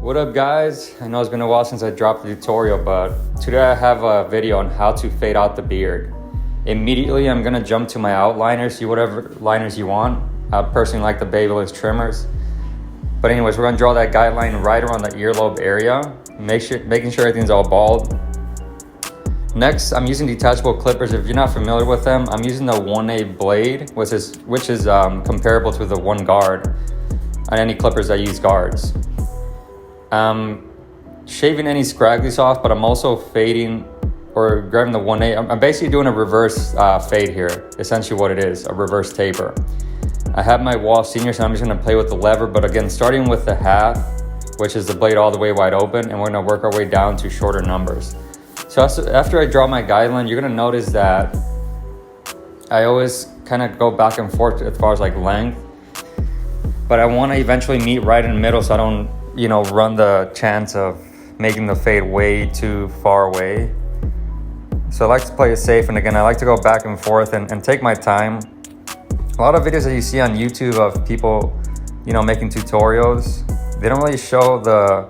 What up guys? I know it's been a while since I dropped the tutorial, but today I have a video on how to fade out the beard. Immediately I'm gonna jump to my outliners, see whatever liners you want. I personally like the Babyliss trimmers. But anyways, we're gonna draw that guideline right around the earlobe area, making sure everything's all bald. Next, I'm using detachable clippers. If you're not familiar with them, I'm using the 1A blade, which is comparable to the 1Guard on any clippers that use guards. Shaving any scragglies off, but I'm also fading or grabbing the 1A. I'm basically doing a reverse fade here, essentially what it is, a reverse taper. I have my Wahl Senior, so I'm just gonna play with the lever, but again, starting with the half, which is the blade all the way wide open, and we're gonna work our way down to shorter numbers. So after I draw my guideline, you're gonna notice that I always kind of go back and forth as far as like length, but I wanna eventually meet right in the middle so I don't, run the chance of making the fade way too far away. So I like to play it safe, and again, I like to go back and forth and take my time. A lot of videos that you see on YouTube of people, making tutorials, they don't really show the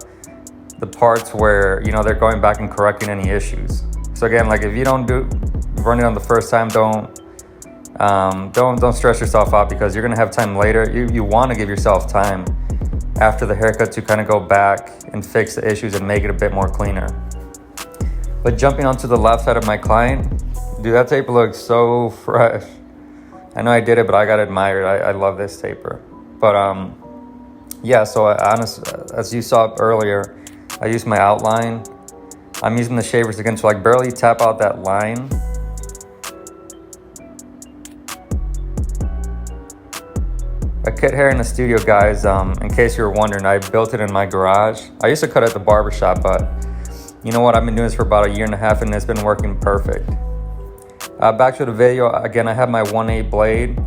parts where, they're going back and correcting any issues. So again, like if you don't run it on the first time, don't stress yourself out, because you're gonna have time later. You want to give yourself time after the haircut to kind of go back and fix the issues and make it a bit more cleaner. But jumping onto the left side of my client, dude, that taper looks so fresh. I know I did it, but I gotta admire it. I love this taper. But yeah, so as you saw earlier, I used my outline. I'm using the shavers again to like barely tap out that line. I cut hair in the studio, guys. In case you're wondering, I built it in my garage. I used to cut at the barbershop, but you know what? I've been doing this for about 1.5 years and it's been working perfect. Back to the video, again, I have my 1A blade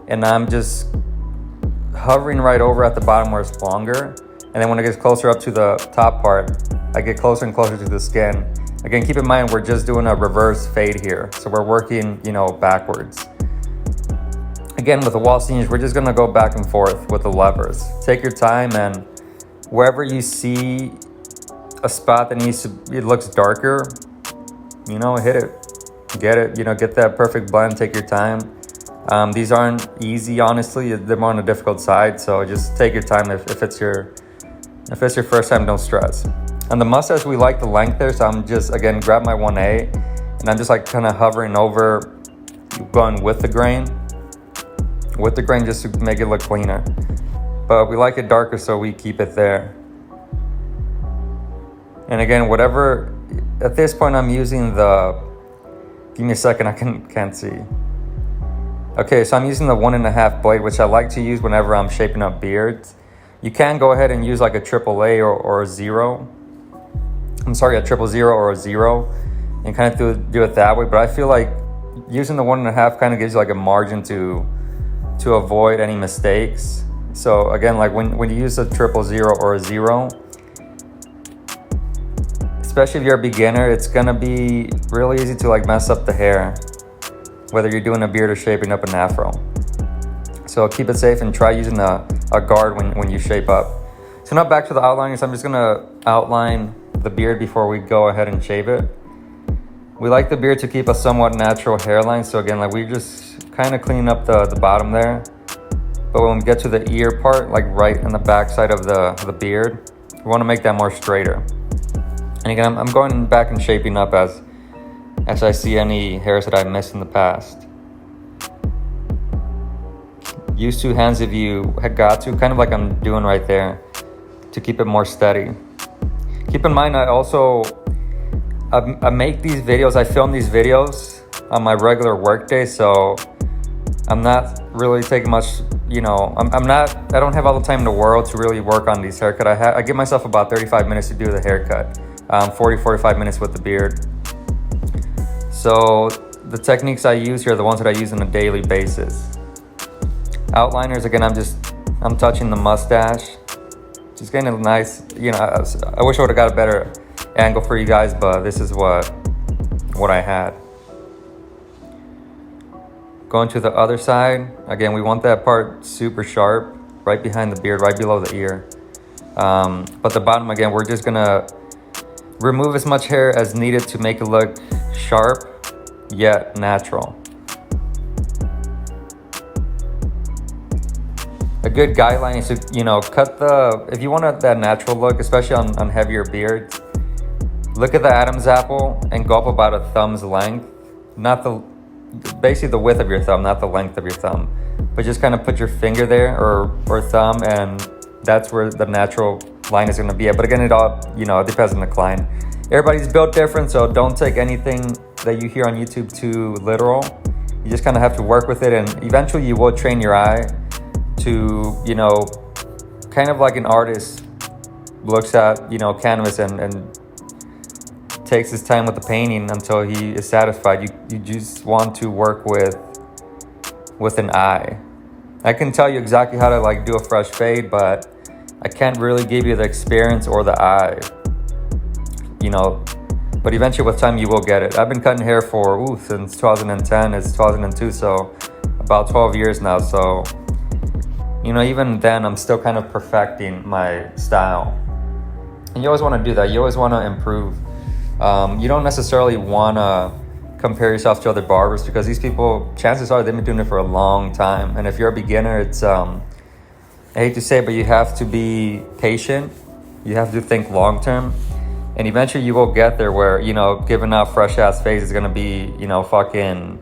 and I'm just hovering right over at the bottom where it's longer. And then when it gets closer up to the top part, I get closer and closer to the skin. Again, keep in mind, we're just doing a reverse fade here. So we're working, backwards. Again, with the Wahl Seniors, we're just gonna go back and forth with the levers. Take your time, and wherever you see a spot that it looks darker, hit it. Get it, get that perfect blend, take your time. These aren't easy, honestly. They're more on the difficult side, so just take your time. If it's your first time, don't stress. On the mustache, we like the length there, so I'm just, again, grab my 1A, and I'm just like kind of hovering over, going with the grain just to make it look cleaner. But we like it darker, so we keep it there. And again, whatever, at this point I'm using give me a second, I can't see. Okay, so I'm using the 1.5 blade, which I like to use whenever I'm shaping up beards. You can go ahead and use like a AAA or a 0. I'm sorry, a 000 or a 0, and kind of do it that way. But I feel like using the 1.5 kind of gives you like a margin to avoid any mistakes. So again, like when you use a 000 or a 0, especially if you're a beginner, it's gonna be really easy to like mess up the hair, whether you're doing a beard or shaping up an afro. So keep it safe and try using a guard when you shape up. So now back to the outlining. So I'm just gonna outline the beard before we go ahead and shave it. We like the beard to keep a somewhat natural hairline. So again, like we just kind of clean up the bottom there. But when we get to the ear part, like right in the back side of the beard, we wanna make that more straighter. And again, I'm going back and shaping up as I see any hairs that I missed in the past. Use two hands if you had got to, kind of like I'm doing right there, to keep it more steady. Keep in mind, I make these videos, I film these videos on my regular work day, so I'm not really taking much, I don't have all the time in the world to really work on these haircut. I give myself about 35 minutes to do the haircut. 45 minutes with the beard. So the techniques I use here are the ones that I use on a daily basis. Outliners, again, I'm touching the mustache. Just getting a nice, I wish I would have got a better angle for you guys, but this is what I had. Going to the other side, again, we want that part super sharp, right behind the beard, right below the ear. But the bottom, again, we're just gonna remove as much hair as needed to make it look sharp yet natural. A good guideline is to, cut if you want that natural look, especially on heavier beards, look at the Adam's apple and go up about a thumb's length. Basically the width of your thumb, not the length of your thumb. But just kind of put your finger there or thumb, and that's where the natural line is gonna be at. But again, it all, it depends on the client. Everybody's built different, so don't take anything that you hear on YouTube too literal. You just kind of have to work with it, and eventually you will train your eye to, kind of like an artist looks at, canvas and takes his time with the painting until he is satisfied. You just want to work with an eye. I can tell you exactly how to do a fresh fade, but I can't really give you the experience or the eye, but eventually with time you will get it. I've been cutting hair since 2010. It's 2002, so about 12 years now. So even then I'm still kind of perfecting my style, and you always want to do that. You always want to improve. You don't necessarily want to compare yourself to other barbers, because these people, chances are they've been doing it for a long time. And if you're a beginner, it's I hate to say it, but you have to be patient. You have to think long term, and eventually you will get there where giving out fresh ass fades is gonna be fucking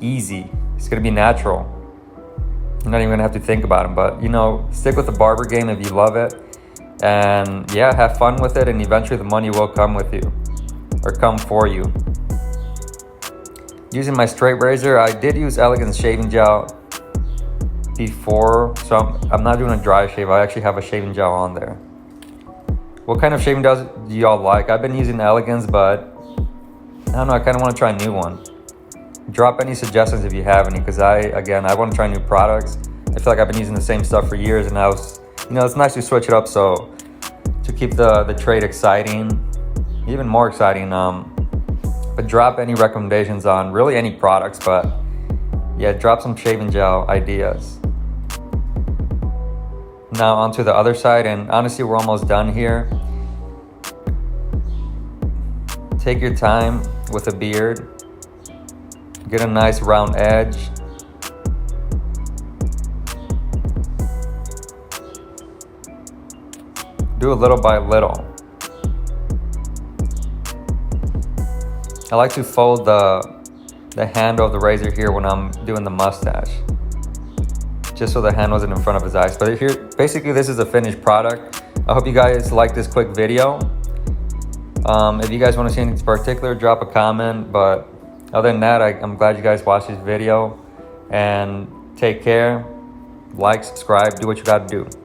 easy. It's gonna be natural. You're not even gonna have to think about them. But stick with the barber game if you love it, and have fun with it, and eventually the money will come with you, or come for you. Using my straight razor, I did use Elegance shaving gel before, so I'm not doing a dry shave. I actually have a shaving gel on there. What kind of shaving gels do y'all like? I've been using Elegance, but I don't know, I kind of want to try a new one. Drop any suggestions if you have any, because I want to try new products. I feel like I've been using the same stuff for years, and it's nice to switch it up, so to keep the trade exciting, even more exciting. But drop any recommendations on really any products, but drop some shaving gel ideas. Now onto the other side, and honestly we're almost done here. Take your time with a beard. Get a nice round edge. Do it little by little. I like to fold the handle of the razor here when I'm doing the mustache, just so the hand wasn't in front of his eyes. But basically this is a finished product. I hope you guys like this quick video. If you guys want to see anything in particular, drop a comment. But other than that, I'm glad you guys watched this video, and take care. Like, subscribe, do what you gotta do.